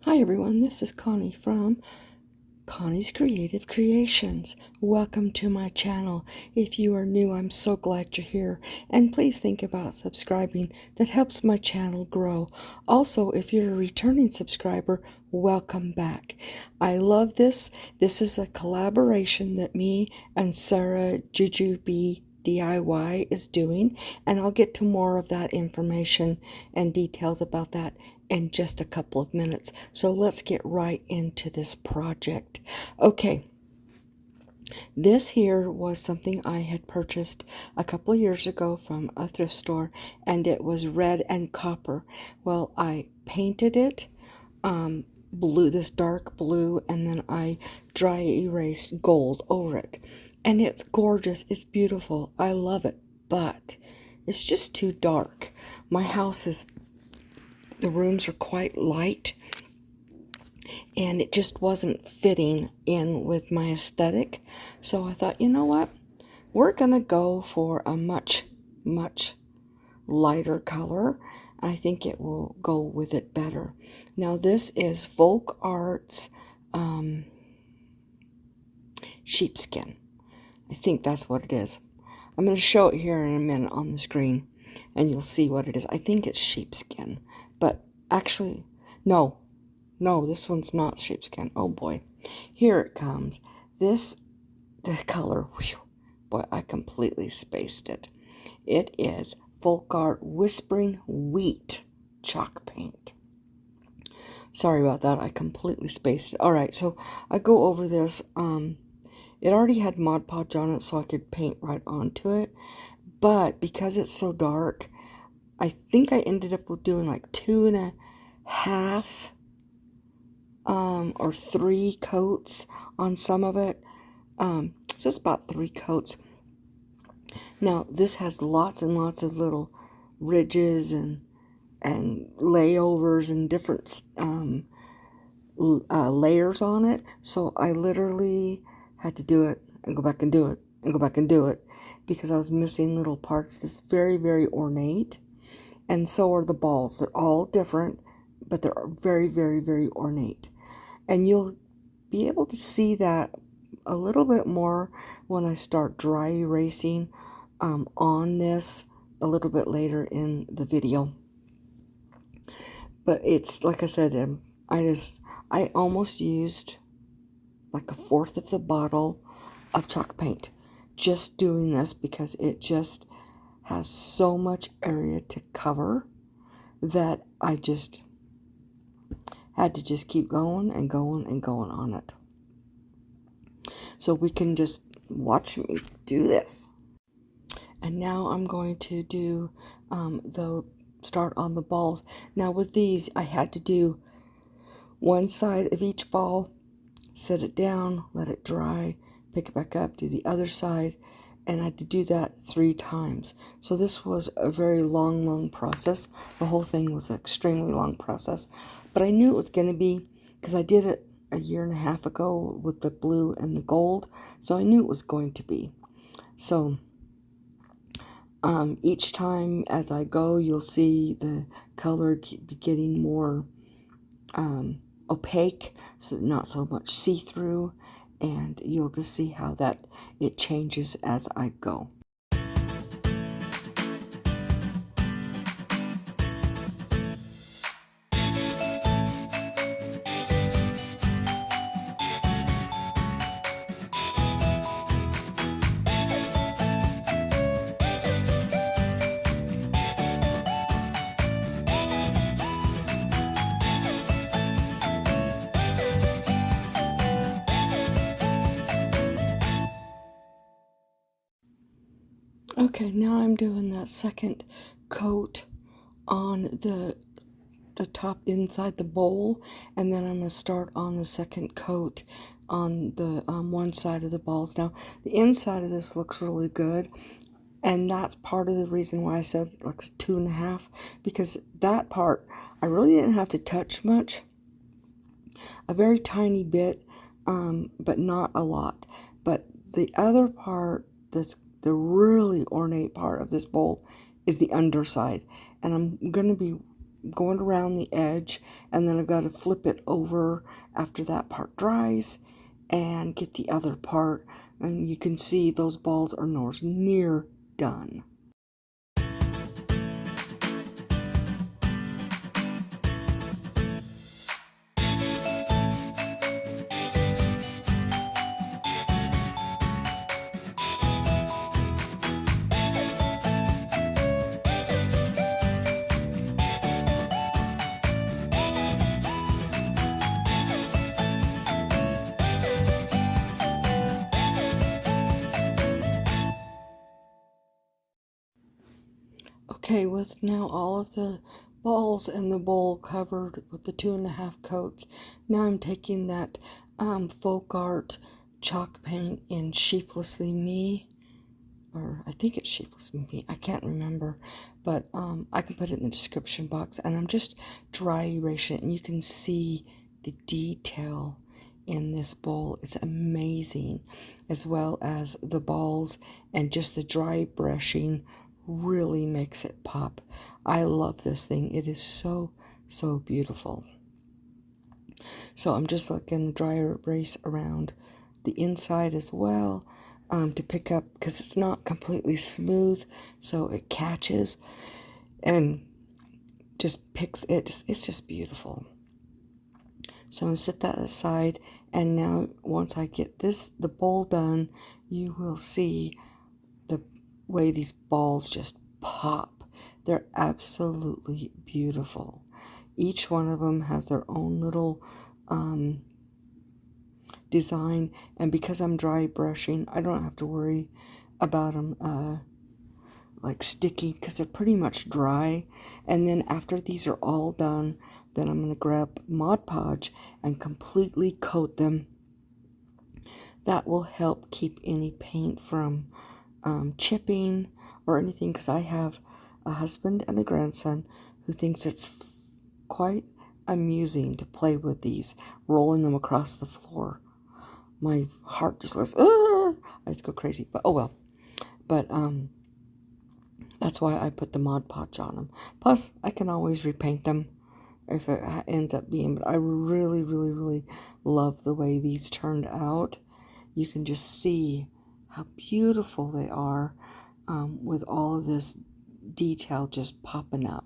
Hi everyone, this is Connie from Connie's Creative Creations. Welcome to my channel. If you are new, I'm so glad you're here. And please think about subscribing. That helps my channel grow. Also, if you're a returning subscriber, welcome back. I love this. This is a collaboration that me and Sarah Jujubee DIY is doing, and I'll get to more of that information and details about that in just a couple of minutes. So let's get right into this project. Okay, this here was something I had purchased a couple of years ago from a thrift store, and it was red and copper. Well, I painted it blue, this dark blue, and then I dry erased gold over it. And it's gorgeous, it's beautiful, I love it, but it's just too dark. My house is, the rooms are quite light, and it just wasn't fitting in with my aesthetic. So I thought, you know what? We're gonna go for a much lighter color. I think it will go with it better. Now this is Folk Arts sheepskin. I think that's what it is. I'm going to show it here in a minute on the screen, and you'll see what it is. I think it's sheepskin, but actually, no, this one's not sheepskin. Oh boy, here it comes. The color, whew, boy, I completely spaced it. It is Folk Art Whispering Wheat chalk paint. Sorry about that, I completely spaced it. All right, so I go over this. It already had Mod Podge on it, so I could paint right onto it. But because it's so dark, I think I ended up with doing like 2.5 or 3 coats on some of it. So it's about 3 coats. Now this has lots and lots of little ridges and layovers and different layers on it. So I literally had to do it and go back and do it and go back and do it because I was missing little parts. This very ornate, and so are the balls. They're all different, but they're very ornate, and you'll be able to see that a little bit more when I start dry erasing on this a little bit later in the video. But it's like I said, I almost used like 1/4 of the bottle of chalk paint just doing this because it just has so much area to cover that I just had to just keep going and going and going on it. So we can just watch me do this. And now I'm going to do start on the balls. Now with these, I had to do one side of each ball, set it down, let it dry, pick it back up, do the other side, and I had to do that 3 times. So this was a very long process. The whole thing was an extremely long process, but I knew it was going to be, because I did it a 1.5 years ago with the blue and the gold, so I knew it was going to be. So each time as I go, you'll see the color be getting more opaque, so not so much see-through, and you'll just see how that it changes as I go. Okay, now I'm doing that second coat on the top inside the bowl, and then I'm going to start on the second coat on the one side of the balls. Now, the inside of this looks really good, and that's part of the reason why I said it looks 2.5, because that part I really didn't have to touch much, a very tiny bit, but not a lot. But the other part, that's the really ornate part of this bowl, is the underside, and I'm going to be going around the edge, and then I've got to flip it over after that part dries and get the other part, and you can see those balls are nowhere near done. Okay, with now all of the balls in the bowl covered with the 2.5 coats, now I'm taking that folk art chalk paint in Sheeplessly Me, or I think it's Sheeplessly Me, I can't remember, but I can put it in the description box, and I'm just dry erasing it, and you can see the detail in this bowl. It's amazing, as well as the balls, and just the dry brushing really makes it pop. I love this thing. It is so beautiful. So I'm just going to dry erase around the inside as well, to pick up, because it's not completely smooth, so it catches and just picks it. It's just beautiful. So I'm going to set that aside, and now once I get the bowl done, you will see the way these balls just pop. They're absolutely beautiful. Each one of them has their own little design, and because I'm dry brushing, I don't have to worry about them like sticky, because they're pretty much dry. And then after these are all done, then I'm going to grab Mod Podge and completely coat them. That will help keep any paint from chipping or anything, because I have a husband and a grandson who thinks it's quite amusing to play with these, rolling them across the floor. My heart just goes, ah! I just go crazy, but oh well. But that's why I put the Mod Podge on them. Plus, I can always repaint them if it ends up being, but I really love the way these turned out. You can just see how beautiful they are, with all of this detail just popping up.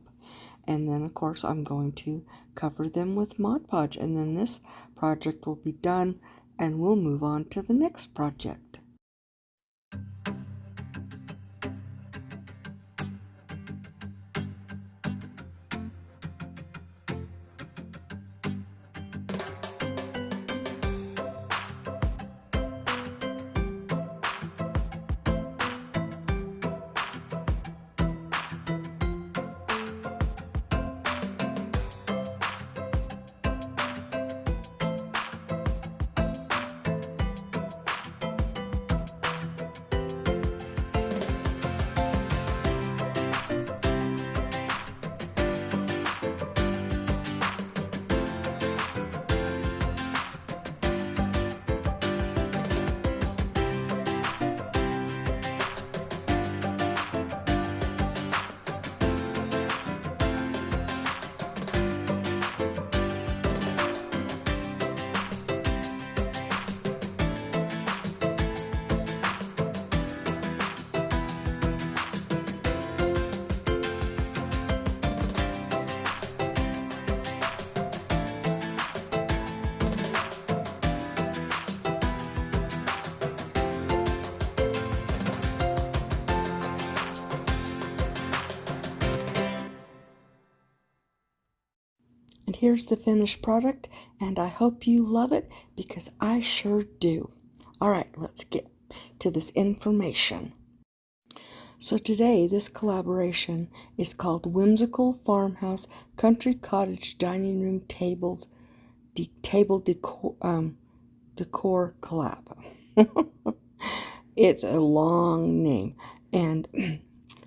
And then of course I'm going to cover them with Mod Podge, and then this project will be done, and we'll move on to the next project. And here's the finished product, and I hope you love it, because I sure do. Alright, let's get to this information. So today, this collaboration is called Whimsical Farmhouse Country Cottage Dining Room Table Decor Collab. It's a long name, and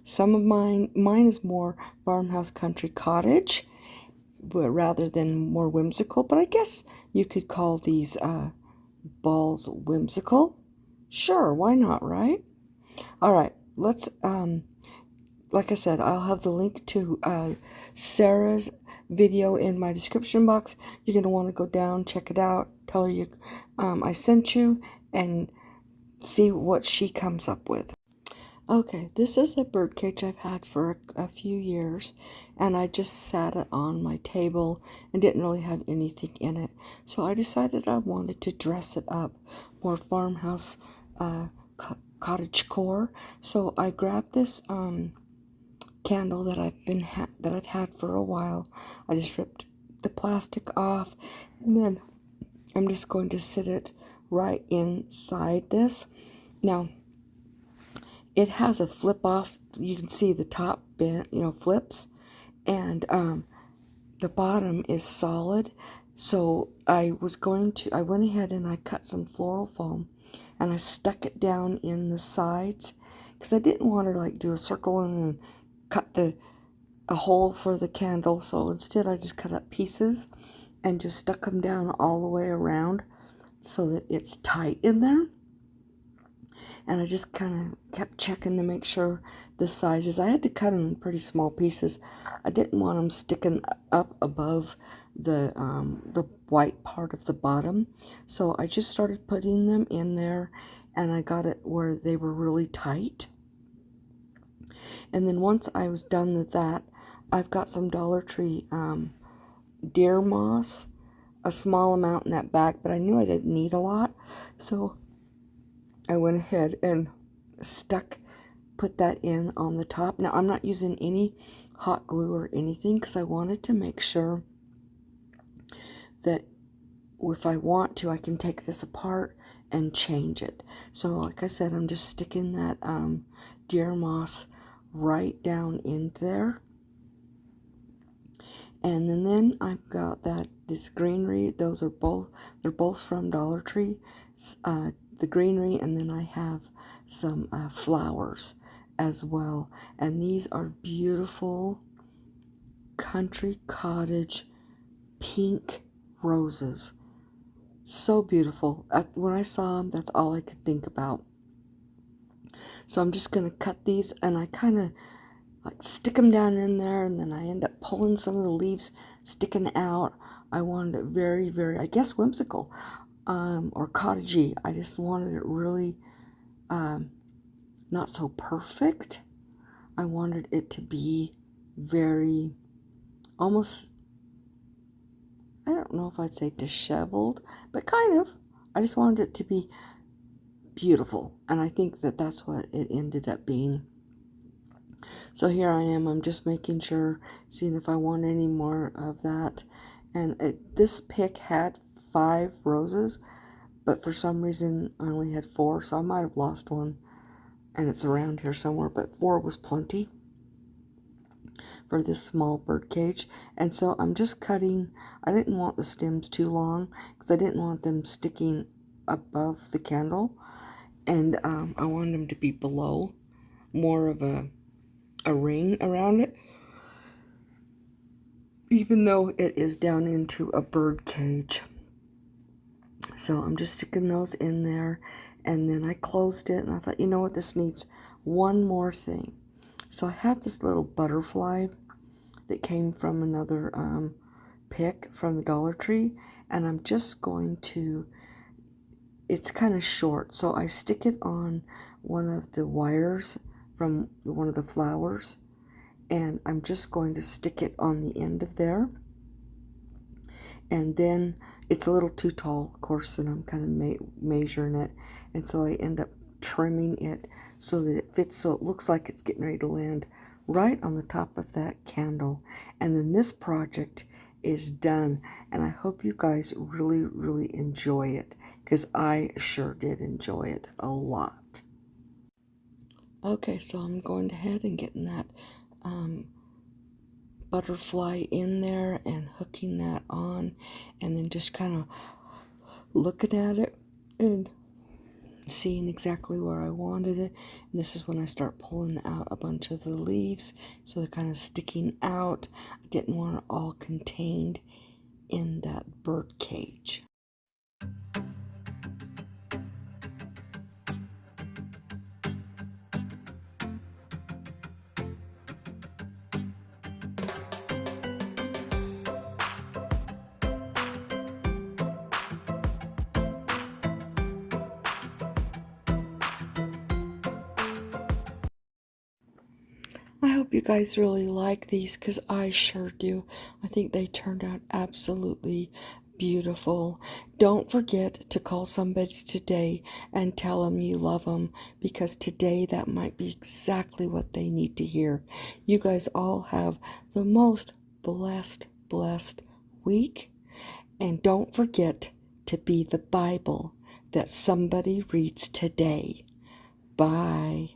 some of mine is more Farmhouse Country Cottage, but rather than more whimsical. But I guess you could call these balls whimsical. Sure, why not, right? All right, let's like I said, I'll have the link to Sarah's video in my description box. You're going to want to go down, check it out, tell her I sent you, and see what she comes up with. Okay, this is a bird cage I've had for a few years, and I just sat it on my table and didn't really have anything in it. So I decided I wanted to dress it up more farmhouse cottage decor. So I grabbed this candle that I've had for a while. I just ripped the plastic off, and then I'm just going to sit it right inside this. Now, it has a flip off. You can see the top bent, flips, and the bottom is solid. So I went ahead and I cut some floral foam, and I stuck it down in the sides because I didn't want to do a circle and then cut a hole for the candle. So instead I just cut up pieces and just stuck them down all the way around so that it's tight in there. And I just kind of kept checking to make sure the sizes. I had to cut them in pretty small pieces. I didn't want them sticking up above the white part of the bottom. So I just started putting them in there, and I got it where they were really tight. And then once I was done with that, I've got some Dollar Tree deer moss, a small amount in that bag, but I knew I didn't need a lot. So I went ahead and put that in on the top. Now, I'm not using any hot glue or anything because I wanted to make sure that if I want to, I can take this apart and change it. So like I said, I'm just sticking that deer moss right down in there. And then I've got this greenery. They're both from Dollar Tree. The greenery, and then I have some flowers as well. And these are beautiful country cottage pink roses. So beautiful. When I saw them, that's all I could think about. So I'm just going to cut these, and I kind of stick them down in there, and then I end up pulling some of the leaves sticking out. I wanted it very, very, I guess, whimsical. Or cottagey. I just wanted it really not so perfect. I wanted it to be very, almost, I don't know if I'd say disheveled, but kind of. I just wanted it to be beautiful, and I think that that's what it ended up being. So here I am. I'm just making sure, seeing if I want any more of that. And this pick had 5 roses, but for some reason I only had 4, so I might have lost one, and it's around here somewhere, but 4 was plenty for this small bird cage. And so I'm just cutting. I didn't want the stems too long because I didn't want them sticking above the candle, and I wanted them to be below, more of a ring around it, even though it is down into a bird cage. So I'm just sticking those in there, and then I closed it, and I thought, you know what, this needs one more thing. So I had this little butterfly that came from another pick from the Dollar Tree, and I'm just going to, it's kind of short, so I stick it on one of the wires from one of the flowers, and I'm just going to stick it on the end of there. And then it's a little too tall, of course, and I'm kind of measuring it, and so I end up trimming it so that it fits, so it looks like it's getting ready to land right on the top of that candle. And then this project is done, and I hope you guys really, really enjoy it, because I sure did enjoy it a lot. Okay, so I'm going ahead and getting that butterfly in there and hooking that on, and then just kind of looking at it and seeing exactly where I wanted it. And this is when I start pulling out a bunch of the leaves, so they're kind of sticking out. I didn't want it all contained in that bird cage. I hope you guys really like these because I sure do. I think they turned out absolutely beautiful. Don't forget to call somebody today and tell them you love them, because today that might be exactly what they need to hear. You guys all have the most blessed week, and don't forget to be the Bible that somebody reads today. Bye.